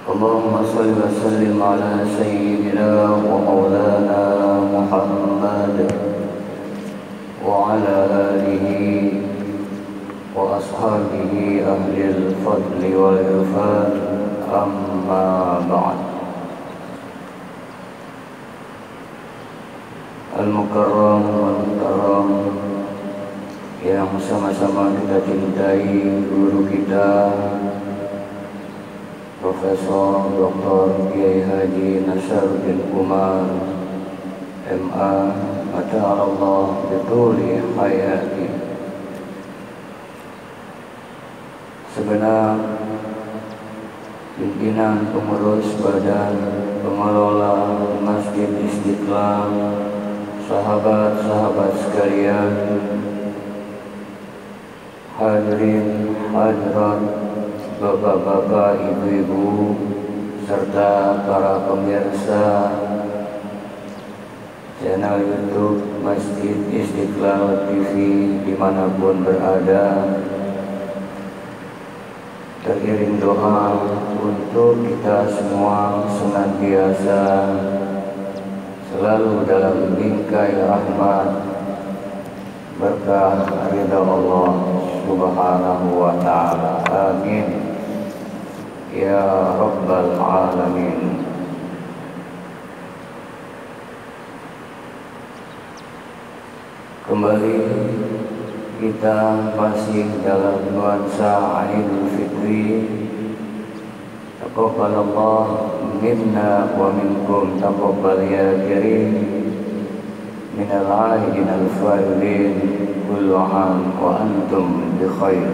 اللهم صل وسلم على سيدنا ومولانا محمد وعلى آله وأصحابه أهل الفضل والعرفان أما بعد. Al-Mukarram wal-Mukarram yang sama-sama kita cintai, guru kita Profesor Dr. Kiai Haji Nasaruddin Umar MA Mata'allah Bituli Hayati, segenap pimpinan pengurus badan pengelola Masjid Istiqlal, sahabat-sahabat sekalian, hadirin hadirat, bapak-bapak, ibu-ibu, serta para pemirsa channel YouTube Masjid Istiqlal TV dimanapun berada. Teriring doa untuk kita semua senantiasa selalu dalam bingkai rahmat berkah ridha Allah Subhanahu wa ta'ala. Amin ya rabbal alamin. Kembali kita masih dalam nuansa Idul Fitri. Taqabbalallah minna wa minkum taqabbal ya karim minal aidin al-faidin kullu am wa antum bi khair.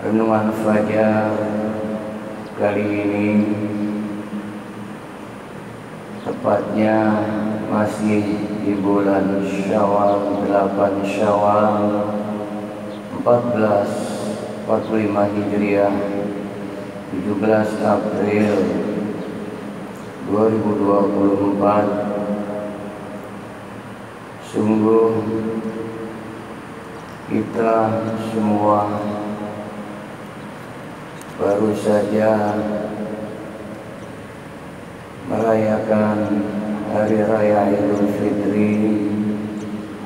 Renungan fajar kali ini tepatnya masih di bulan Syawal, 8 Syawal 1445 Hijriah, 17 April 2024. Sungguh kita semua baru saja merayakan Hari Raya Idul Fitri,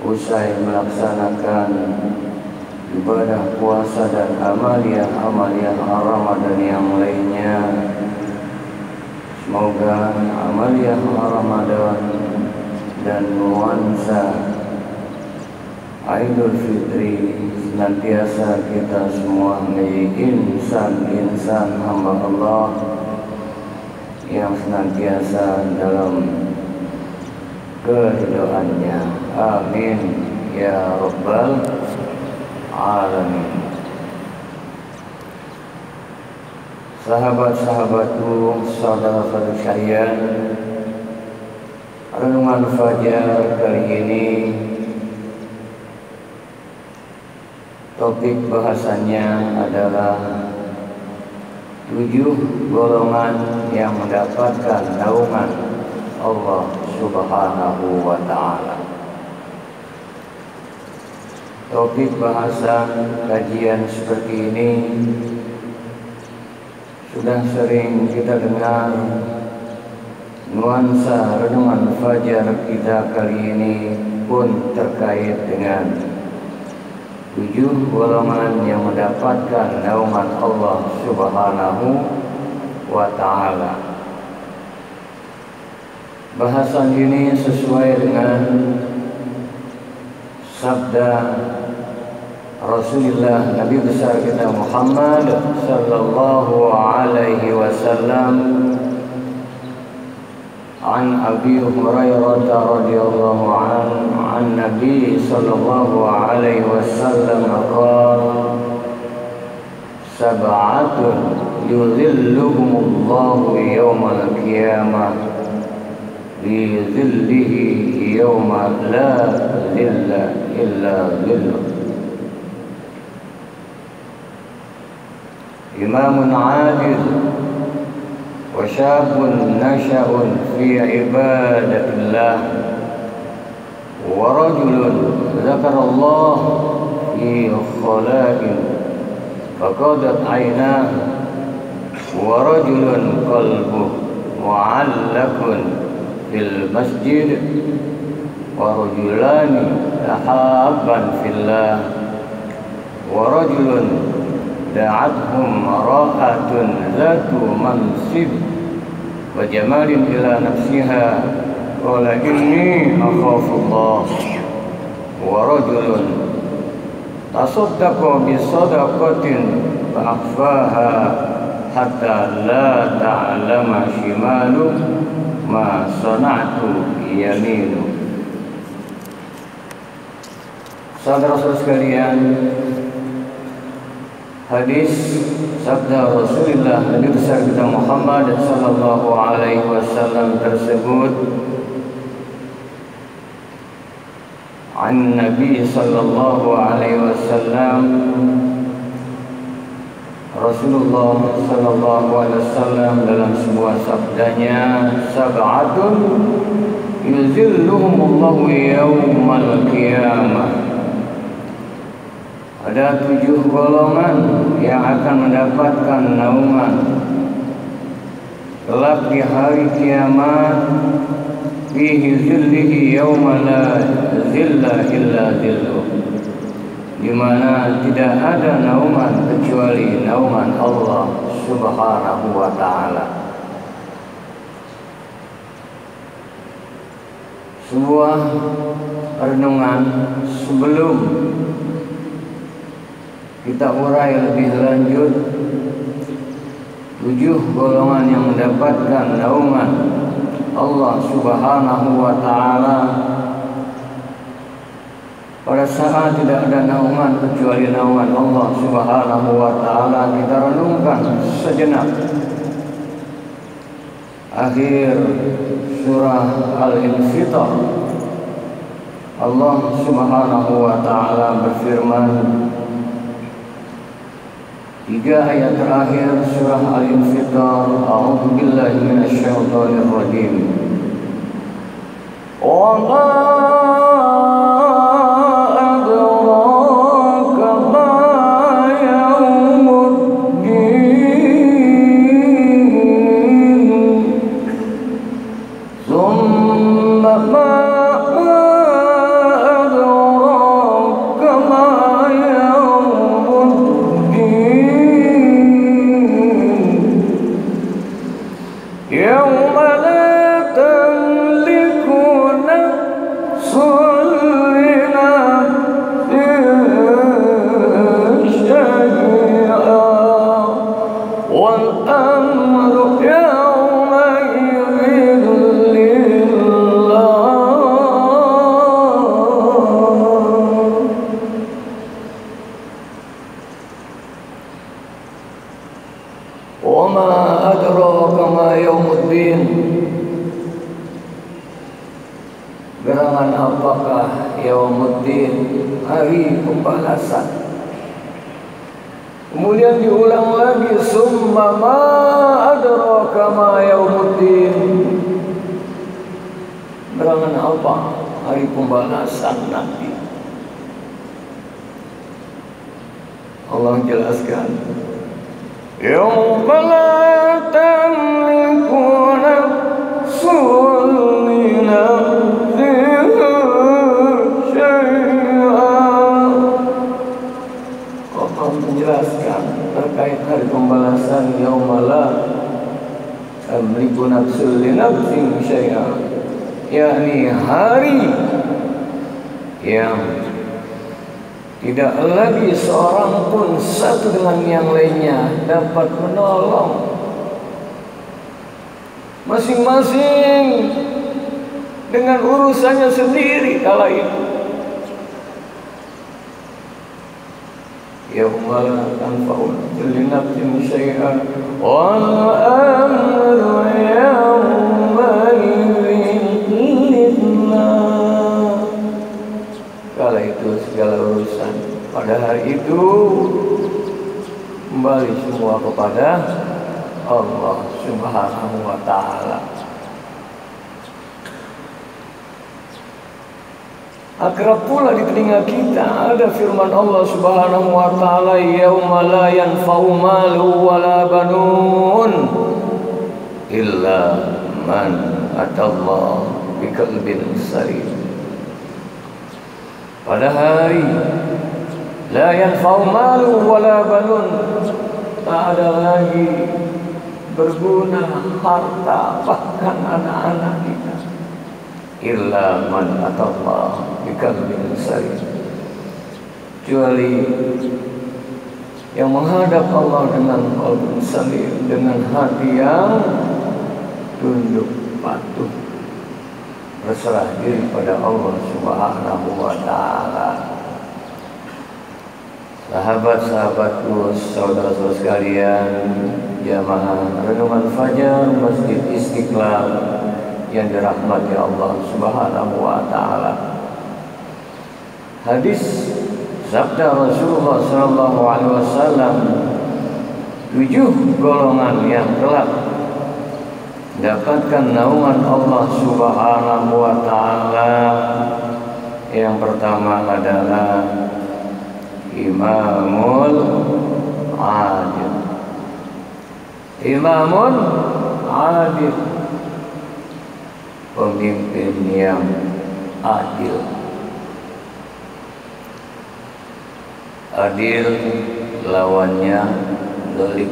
usai melaksanakan ibadah puasa dan amaliyah Ramadan yang lainnya. Semoga amaliyah Ramadan dan nuansa Idul Fitri senantiasa kita semua menjadi insan hamba Allah yang senantiasa dalam keridhaannya. Amin ya rabbal alamin. Sahabat-sahabatku, saudara-saudara sekalian, renungan fajar kali ini topik bahasannya adalah 7 golongan yang mendapatkan naungan Allah Subhanahu wa ta'ala. Topik bahasan kajian seperti ini sudah sering kita dengar. Nuansa renungan fajar kita kali ini pun terkait dengan 7 golongan yang mendapatkan naungan Allah Subhanahu wa ta'ala. Bahasan ini sesuai dengan sabda Rasulullah Nabi besar kita Muhammad sallallahu alaihi wasallam an Abi Hurairah radhiyallahu anhu an Nabi sallallahu alaihi wasallam qala sab'atun yudhilluhumullahu yawmal qiyamah bi dhillihi yawma la dhilla illa dhilluh. Imamun adil wa syabun nasha'un fi ibadatillah wa rajulun zakarallah fi khala'in faqadat aynah wa rajulun qalbuh mu'allaqun fil masjid wa rajulani tahabban fillah wa rajulun da'athum ra'atun zatu mansib wa jamalin ila nafsiha qala inni akhafullah wa rajulun tasaddaqa bi sadaqatin fa akhfaha hatta la ta'lama shimalu ma sana'tu yaminu. Saudara-saudara sekalian, hadis sabda Rasulullah Nabi besar kita Muhammad sallallahu alaihi wasallam tersebut an Nabi sallallahu alaihi wasallam, Rasulullah sallallahu alaihi wasallam dalam sebuah sabdanya, sab'atun yuzilluhumullahu yaumal qiyamah. Ada 7 golongan yang akan mendapatkan naungan kelak di hari kiamat, fihi zillihi yawma la zilla illa zilluh, di mana tidak ada naungan kecuali naungan Allah Subhanahu wa ta'ala. Sebuah renungan sebelum kita urai lebih lanjut 7 golongan yang mendapatkan naungan Allah Subhanahu wa ta'ala. Pada saat tidak ada naungan kecuali naungan Allah Subhanahu wa ta'ala, kita renungkan sejenak akhir surah Al-Infitar. Allah Subhanahu wa ta'ala berfirman, 3 ayat terakhir surah Al-Infitar, a'udzu billahi minasyaitonir rajim. Wa ma adraka ma yaumuddin, thumma ma gerangan apakah yaumuddin, hari pembalasan. Kemudian diulang lagi, summa ma adraka ma yaumuddin, gerangan apa hari pembalasan nanti. Allah jelaskan, yauma la tamliku nafsun li nafsin syai'an. Allah menjelaskan terkait hari pembalasan, yauma la tamliku nafsun li nafsin syai'an, yakni hari yang tidak lagi seorang pun satu dengan yang lainnya dapat menolong, masing-masing dengan urusannya sendiri kala itu. Yauma la tanfa'u nafsun syai'an wal amru yawma idzin lillah. Kala itu segala urusan pada hari itu kembali semua kepada Allah Subhanahu wa ta'ala. Akrab pula di telinga kita ada firman Allah Subhanahu wa taala, yauma la yanfa'u malu wala banun illa man atallaha biqalbin salim. Pada hari la yanfa'u malu wala banun, tak ada lagi berguna harta bahkan anak-anak kita, illa man atallaha biqalbin salim, kecuali yang menghadap Allah dengan qalbun salim, dengan hati yang tunduk patuh, berserah diri pada Allah Subhanahu wa taala. Sahabat-sahabatku, saudara-saudara sekalian, jamaah renungan fajar Masjid Istiqlal yang dirahmati Allah Subhanahu wa taala. Hadis sabda Rasulullah sallallahu alaihi wasallam, 7 golongan yang kelak mendapatkan naungan Allah Subhanahu wa taala. Yang pertama adalah imamul adil. Imamun adil, pemimpin yang adil. Adil lawannya zalim.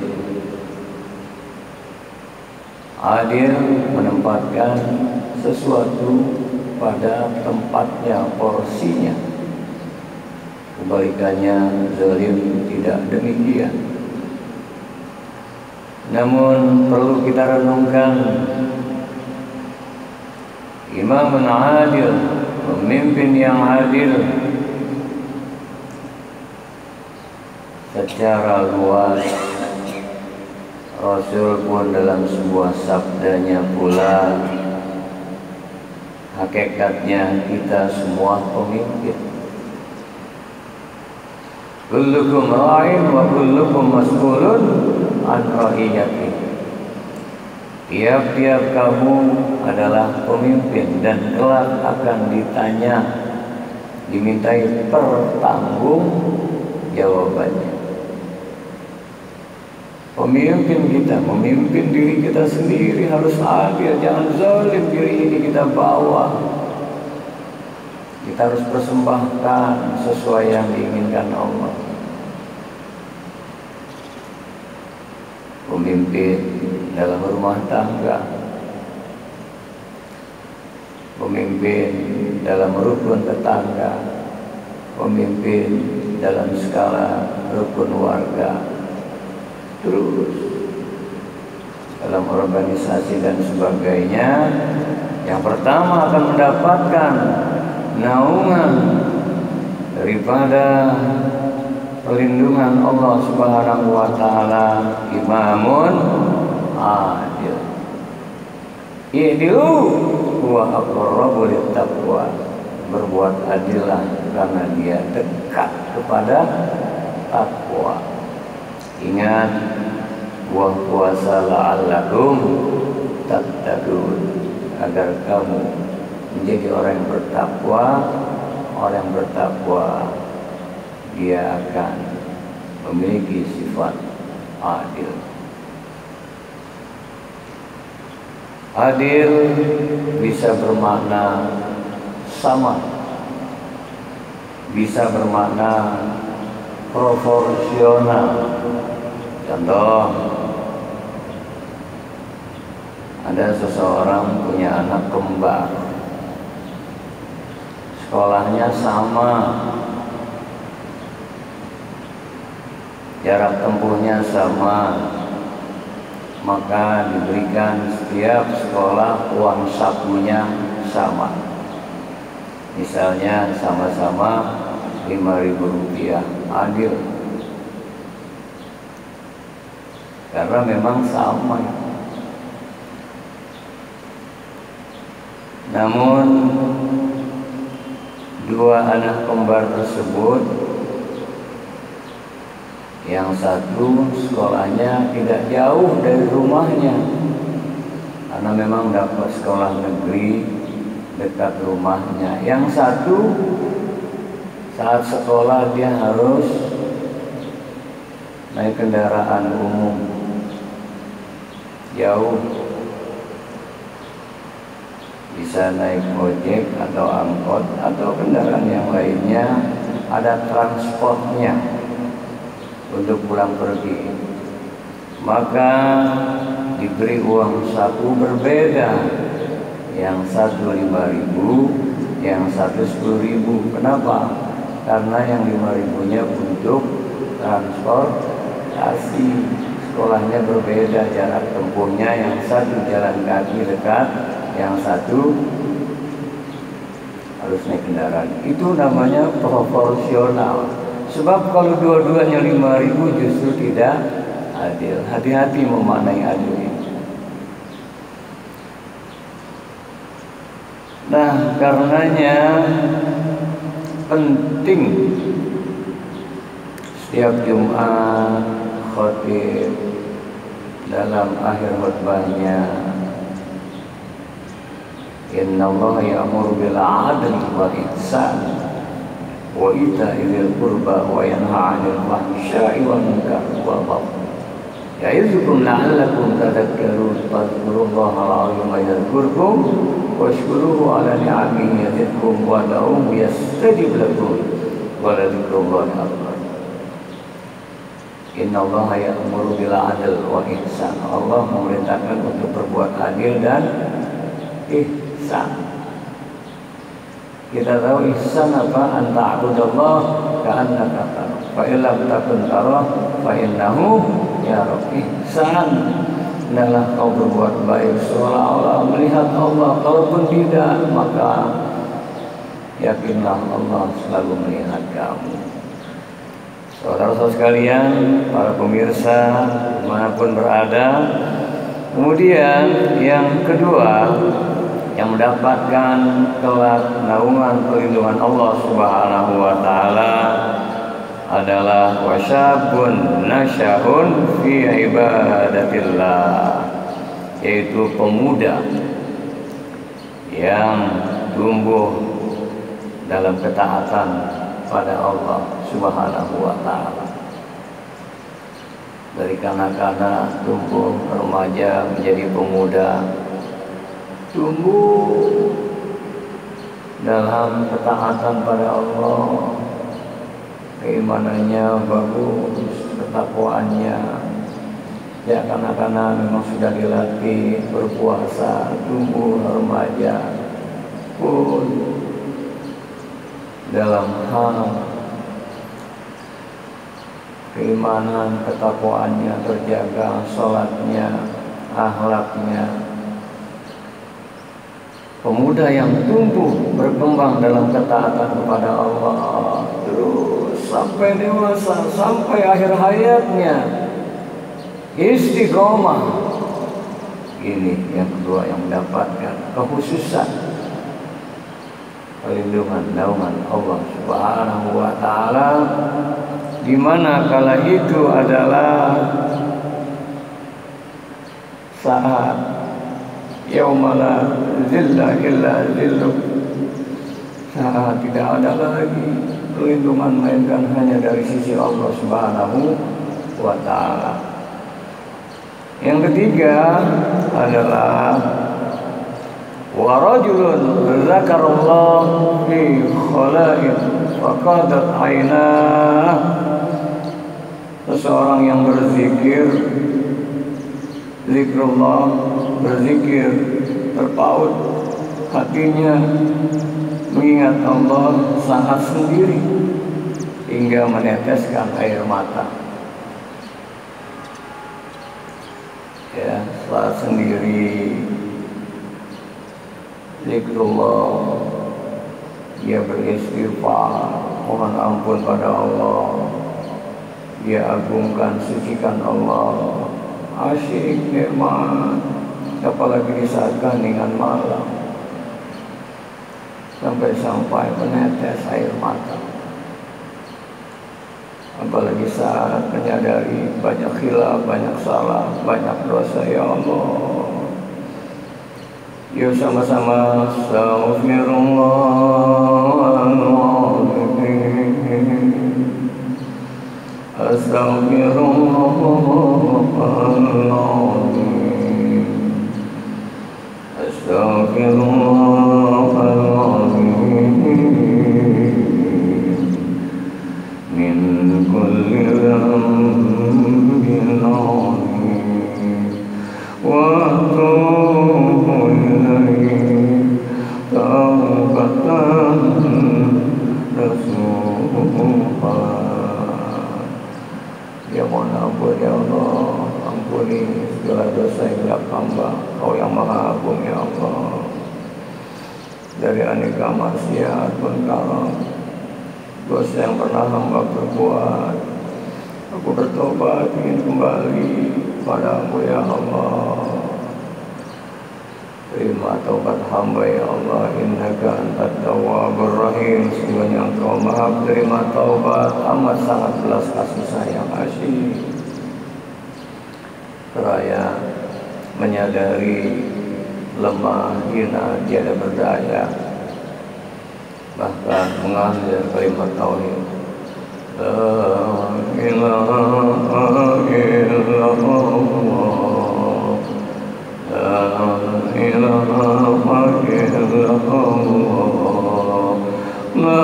Adil menempatkan sesuatu pada tempatnya, porsinya. Kebalikannya zalim tidak demikian. Namun perlu kita renungkan, imamun adil, pemimpin yang adil, secara luas Rasul pun dalam sebuah sabdanya pula, hakikatnya kita semua pemimpin. Kullukum ra'in wa kullukum mas'ulun an ra'iyati. Tiap-tiap kamu adalah pemimpin dan kelak akan ditanya, dimintai pertanggung jawabannya. Pemimpin kita, memimpin diri kita sendiri harus adil, jangan zalim. Diri ini kita bawa, kita harus persembahkan sesuai yang diinginkan Allah. Pemimpin dalam rumah tangga, pemimpin dalam rukun tetangga, pemimpin dalam skala rukun warga, terus dalam organisasi dan sebagainya. Yang pertama akan mendapatkan naungan daripada perlindungan Allah Subhanahu wa taala, imamun adil. I'dilu huwa aqrabu littaqwa. Berbuat adillah karena dia dekat kepada takwa. Ingat, buah puasa la'allakum tattaqun, agar kamu menjadi orang yang bertakwa. Orang yang bertakwa dia akan memiliki sifat adil. Adil bisa bermakna sama, bisa bermakna proporsional. Contoh, ada seseorang punya anak kembar, sekolahnya sama, jarak tempuhnya sama, maka diberikan setiap sekolah uang sakunya sama. Misalnya sama-sama Rp5.000, adil, karena memang sama. Namun dua anak kembar tersebut, yang satu sekolahnya tidak jauh dari rumahnya, karena memang dapat sekolah negeri dekat rumahnya. Yang satu saat sekolah dia harus naik kendaraan umum jauh, bisa naik ojek atau angkot atau kendaraan yang lainnya, ada transportnya untuk pulang pergi. Maka diberi uang saku berbeda, yang satu 5.000, yang satu 10.000. Kenapa? Karena yang 5.000-nya untuk transportasi, sekolahnya berbeda jarak tempuhnya, yang satu jalan kaki dekat, yang satu harus naik kendaraan. Itu namanya proporsional. Sebab kalau dua-duanya 5.000 justru tidak adil. Hati-hati memaknai adil ini. Nah, karenanya penting setiap Jumat khatib dalam akhir khutbahnya, innallaha ya'muru bil 'adli wal ihsan wa ita'i dzil qurba wa yanha 'anil fahsya'i wal munkari wal baghi ya'izukum la'allakum tadhakkarun. Fadhkurullaha al-'azima yadhkurkum washkuruhu 'ala ni'amihi yazidkum wad'uuhu yastajib lakum wa ladzikrullahi akbar. Innallaha ya'muru bil 'adli wal ihsan. Allah memerintahkan untuk berbuat adil dan ihsan. Kita tahu ihsan apa? Anta abudallah ka'annaka tarah, fa illam takun tarah fa innahu yarah. Ihsan adalah kau berbuat baik seolah-olah melihat Allah. Kalaupun tidak, maka yakinlah Allah selalu melihat kamu. Saudara-saudara sekalian, para pemirsa dimanapun berada. Kemudian yang kedua, yang mendapatkan kelak naungan perlindungan Allah Subhanahu wa taala adalah wasyabun nasya'un fi ibadatillah, yaitu pemuda yang tumbuh dalam ketaatan pada Allah Subhanahu wa taala. Dari kanak-kanak tumbuh remaja menjadi pemuda, tumbuh dalam ketaatan pada Allah, keimanannya bagus, ketakwaannya. Ya, kanak-kanak memang sudah dilatih berpuasa, tumbuh remaja pun dalam hal keimanan, ketakwaannya terjaga, sholatnya, akhlaknya. Pemuda yang tumbuh berkembang dalam ketaatan kepada Allah terus sampai dewasa, sampai akhir hayatnya istiqomah. Ini yang kedua yang mendapatkan kekhususan perlindungan naungan Allah Subhanahu wa taala, di mana kala itu adalah saat yaumala zilla illa zilluh, saat tidak ada lagi perlindungan melainkan hanya dari sisi Allah Subhanahu wa taala. Yang ketiga adalah wa rajulun zakarallah fi khala'in faqadat 'ainah, seseorang yang berzikir, zikrullah, berzikir, terpaut hatinya mengingat Allah saat sendiri hingga meneteskan air mata. Ya, saat sendiri zikrullah, dia beristighfar, mohon ampun pada Allah, dia agungkan, sucikan Allah, asyik, nikmat. Apalagi di saat keheningan malam, sampai menetes air mata. Apalagi saat menyadari banyak khilaf, banyak salah, banyak dosa. Ya Allah, Yuk sama-sama Astaghfirullahaladzim, Astaghfirullahaladzim, Astaghfirullahaladzim, min kulli dhanbin azim, wa atubu ilaihi taubatan nasuha. Ya mohon ampun ya Allah, ampuni segala dosa yang tidak hamba, Kau yang maha agung ya Allah. Dari aneka maksiat perkara dosa yang pernah hamba berbuat, aku bertobat ingin kembali padamu ya Allah. Terima taubat hamba ya Allah, innaka antat tawwabur rahim. Sesungguhnya Engkau maha terima taubat, amat sangat belas kasih sayang asyik. Seraya menyadari lemah, hina, tiada berdaya, bahkan mengambil kalimat tauhid, la ilaha illallah, la ilaha illallah, la ilaha illallah, la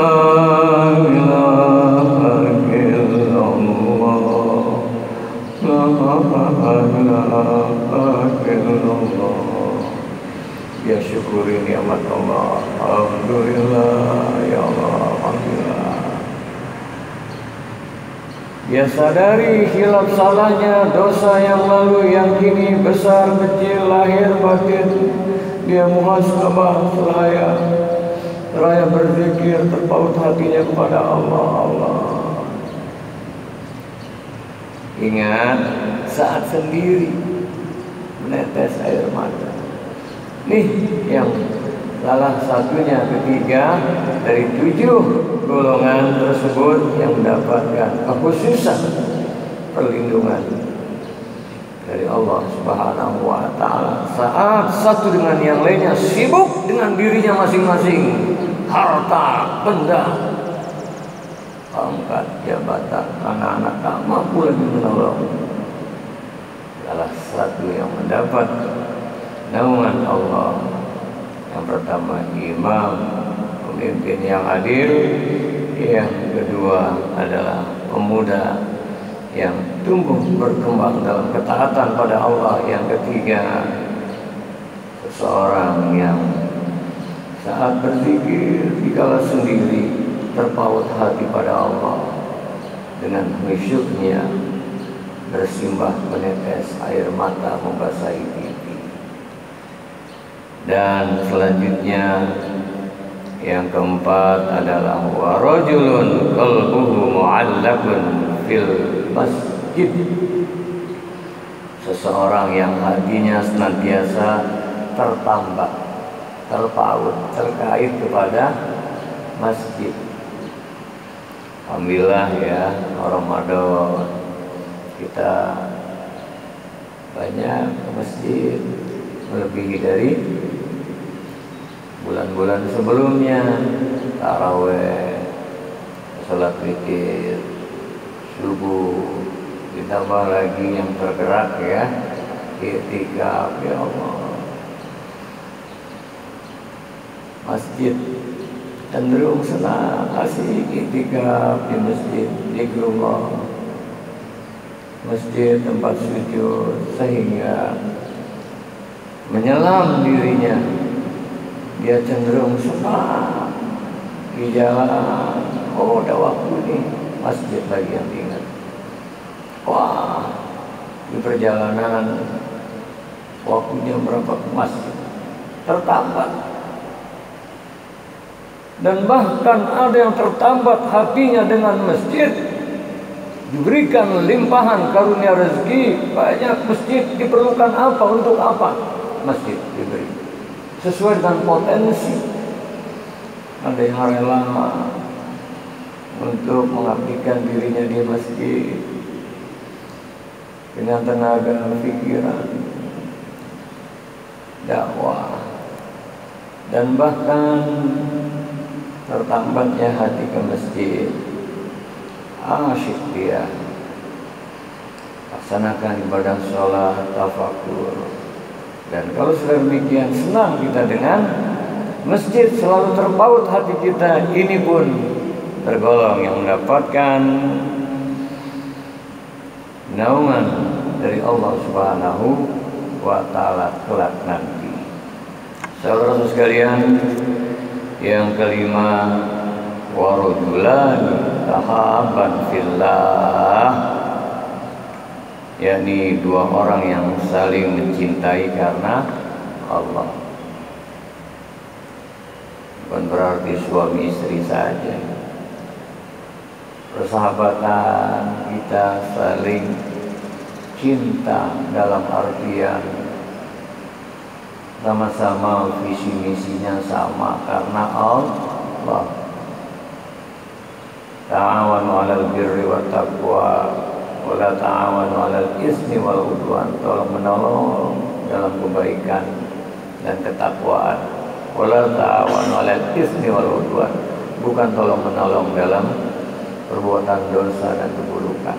ilaha illallah. Ya syukuri nikmat Allah, alhamdulillah ya Allah, alhamdulillah. Dia sadari hilaf salahnya, dosa yang lalu, yang kini besar kecil, lahir batin. Dia muhasabah seraya berzikir, terpaut hatinya kepada Allah. Ingat saat sendiri menetes air mata. Nih yang salah satunya ketiga dari 7 golongan tersebut yang mendapatkan kekhususan perlindungan dari Allah Subhanahu wa Ta'ala saat satu dengan yang lainnya sibuk dengan dirinya masing-masing, harta, benda, pangkat, jabatan, anak-anak tak mampu lagi menolong. Salah satu yang mendapat naungan Allah yang pertama imam, pemimpin yang adil. Yang kedua adalah pemuda yang tumbuh berkembang dalam ketaatan pada Allah. Yang ketiga, seseorang yang saat berzikir dikala sendiri terpaut hati pada Allah, dengan khusyuknya bersimbah menetes air mata membasahi pipi. Dan selanjutnya yang keempat adalah warajulun qalbuhu mu'allaqun fil masjid, seseorang yang hatinya senantiasa tertambak, terpaut, terkait kepada masjid. Alhamdulillah ya, Ramadan kita banyak ke masjid melebihi dari bulan-bulan sebelumnya. Taraweh, salat witir, subuh, ditambah lagi yang tergerak ya, i'tikaf ya Allah. Masjid cenderung senang asik i'tikaf di masjid, zikrullah, masjid tempat sujud, sehingga menyelam dirinya, dia cenderung senang di jalan. Oh, ada waktu nih, masjid lagi yang diingat. Wah, di perjalanan waktunya berapa ke masjid tertambat. Dan bahkan ada yang tertambat hatinya dengan masjid, diberikan limpahan karunia rezeki banyak. Masjid diperlukan apa, untuk apa? Masjid diberi sesuai dengan potensi. Ada yang rela untuk mengabdikan dirinya di masjid dengan tenaga, pikiran, dakwah, dan bahkan tertambatnya hati ke masjid, asyik dia laksanakan ibadah sholat, tafakur. Dan kalau sudah demikian, senang kita dengan masjid, selalu terpaut hati kita. Ini pun tergolong yang mendapatkan naungan dari Allah Subhanahu wa ta'ala kelak nanti. Saudara sekalian, yang kelima, warujulan tahaban fillah, yakni dua orang yang saling mencintai karena Allah. Bukan berarti suami istri saja. Persahabatan kita saling cinta dalam artian sama-sama visi misinya sama karena Allah. Ta'awanu 'alal birri wat taqwa wa la ta'awanu 'alal ismi wal 'udwan. Tolong menolong dalam kebaikan dan ketakwaan. Wa la ta'awanu 'alal ismi wal 'udwan. Bukan tolong menolong dalam perbuatan dosa dan keburukan.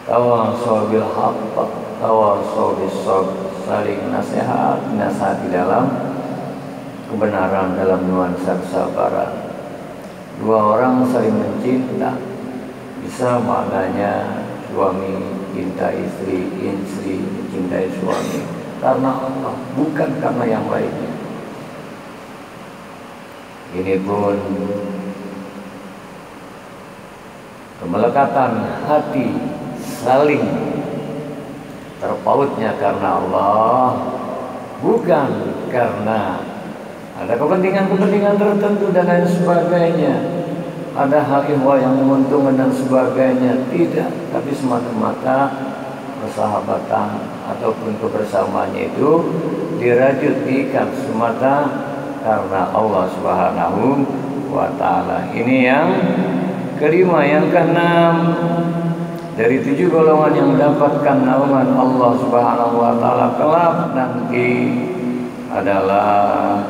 Tawassaw bil haqq, tawassaw bis sabr, saling nasihati dalam kebenaran, dalam nuansa kesabaran. Dua orang saling mencinta, bisa maknanya suami cinta istri, istri mencintai suami karena Allah, bukan karena yang lainnya. Ini pun kemelekatan hati saling terpautnya karena Allah, bukan karena ada kepentingan-kepentingan tertentu dan lain sebagainya, ada hal ihwal yang menguntungkan dan sebagainya. Tidak, tapi semata-mata persahabatan ataupun kebersamaannya itu dirajut diikat semata karena Allah Subhanahu wa ta'ala. Ini yang kelima. Yang keenam, dari 7 golongan yang mendapatkan naungan Allah Subhanahu wa ta'ala kelak nanti adalah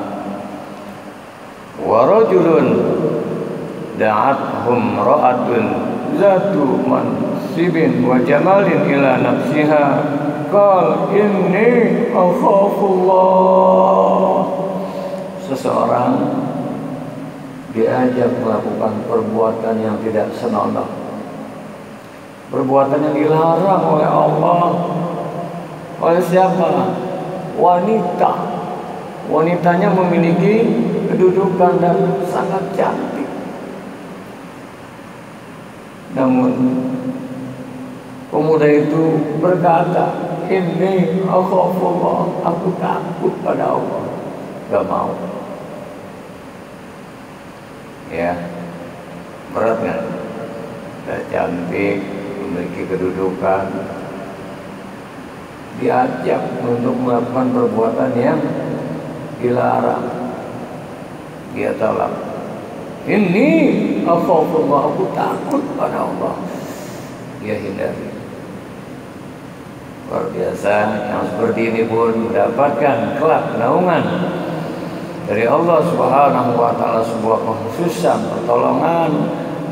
warajulun da'athum ra'atun zatu mansibin wa jamalin ila nafsiha qal inni akhafullah. Seseorang diajak melakukan perbuatan yang tidak senonoh, perbuatan yang dilarang oleh Allah. Oleh siapa? Wanita. Wanitanya memiliki kedudukan dan sangat cantik, namun pemuda itu berkata, inni akhafullah, aku takut pada Allah. Gak mau. Ya, berat kan? Sudah cantik, memiliki kedudukan, diajak untuk melakukan perbuatan yang dilarang, dia tolak. Ini akhafullah, aku takut pada Allah, dia hindari. Luar biasa. Yang seperti ini pun mendapatkan kelak naungan dari Allah Subhanahu wa ta'ala, sebuah kekhususan, pertolongan.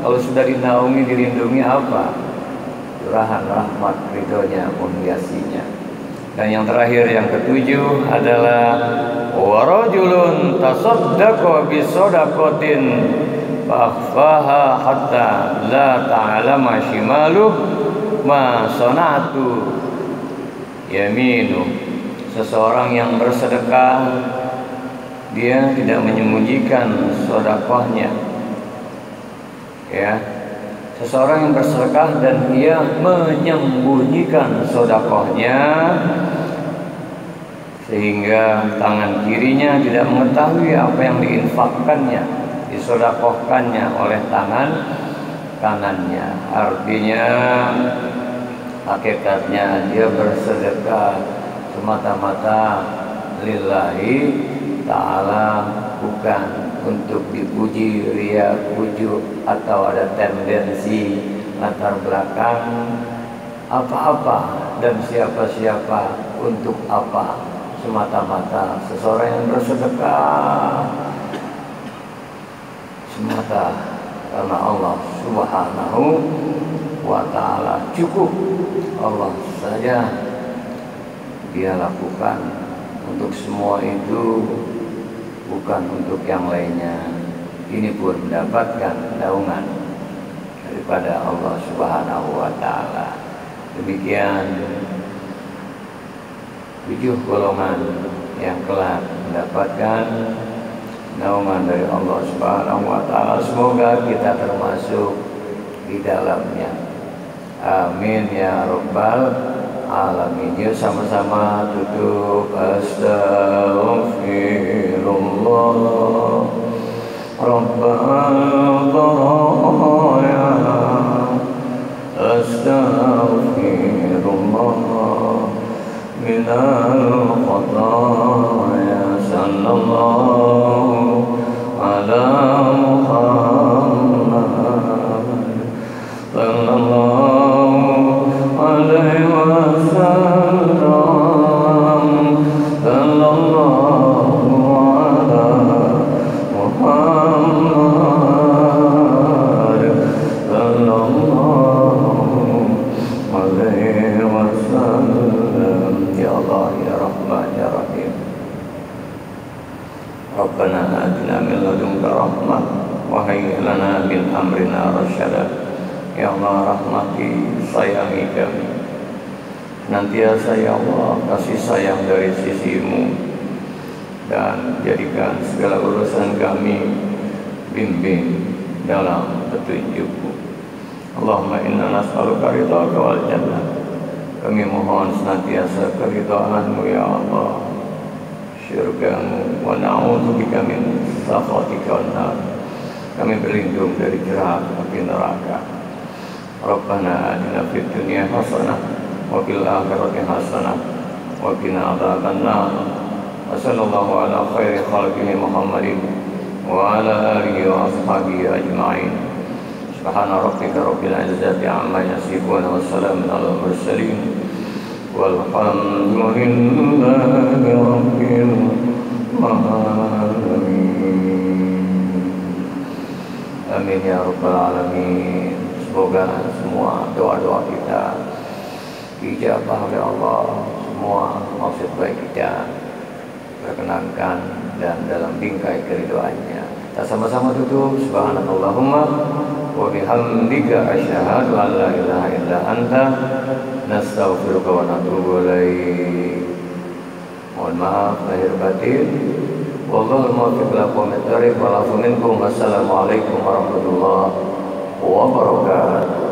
Kalau sudah dinaungi, dilindungi apa? Curahan rahmat, ridhonya, menghiasinya. Dan yang terakhir, yang ketujuh adalah warajulun tasaddaqa bisadaqatin fakhfaha hatta la ta'lama shimaluh ma sana'tu yaminu. Seseorang yang bersedekah, dia tidak menyembunyikan sedekahnya. Ya, seseorang yang bersedekah dan dia menyembunyikan sedekahnya sehingga tangan kirinya tidak mengetahui apa yang diinfakkannya, disedekahkannya oleh tangan kanannya. Artinya hakikatnya dia bersedekah semata-mata lillahi ta'ala, bukan untuk dipuji, ria, ujub, atau ada tendensi latar belakang apa-apa dan siapa-siapa untuk apa. semata-mata seseorang yang bersedekah semata karena Allah Subhanahu wa ta'ala, cukup Allah saja dia lakukan. Untuk semua itu bukan untuk yang lainnya. Ini pun mendapatkan naungan daripada Allah Subhanahu wa ta'ala. Demikian 7 golongan yang kelak mendapatkan naungan dari Allah Subhanahu wa ta'ala. Semoga kita termasuk di dalamnya. Amin ya rabbal alamin. Yuk sama-sama tutup. Astaghfirullah Rabbal baraya. Astaghfirullah minal khataya. Sallallahu ala Muhammad sallallahu alaihi wasallam. Sallallahu ala Muhammad sallallahu alaihi wasallam. Ya Allah ya Rahman ya Rahim. Rabbana atina min ladunka rahmah wa hayyi lana min amrina rasyada. Ya Allah, rahmati, sayangi kami. Senantiasa ya Allah, kasih sayang dari sisi-Mu, dan jadikan segala urusan kami bimbing dalam petunjuk-Mu. Allahumma inna nas'aluka ridhaka wal jannah. Kami mohon senantiasa keridhaan-Mu ya Allah, syurga-Mu, wa na'udzubika min sakhatika wan nar. Kami berlindung dari jerat api neraka. Rabbana atina fid dunya hasanah wa fil akhirati hasanah wa qina adzabannar. Wa sallallahu ala khairi khalqihi Muhammadin wa ala alihi wa ashabihi ajma'in. Subhana rabbika rabbil izzati amma yasifun wa salamun alal mursalin walhamdulillahi rabbil alamin. Amin ya rabbal alamin. Semoga semua doa-doa kita dijabah oleh Allah, semua maksud baik kita terkenangkan dan dalam bingkai keridhaannya. Kita sama-sama tutup. Subhanallahumma wa bihamdika asyhadu an la ilaha illa anta nastaghfiruka wa natubu ilaik. Mohon maaf lahir batin. Wallahu muwaffiq lakum wa minkum. Wassalamualaikum warahmatullahi wabarakatuh.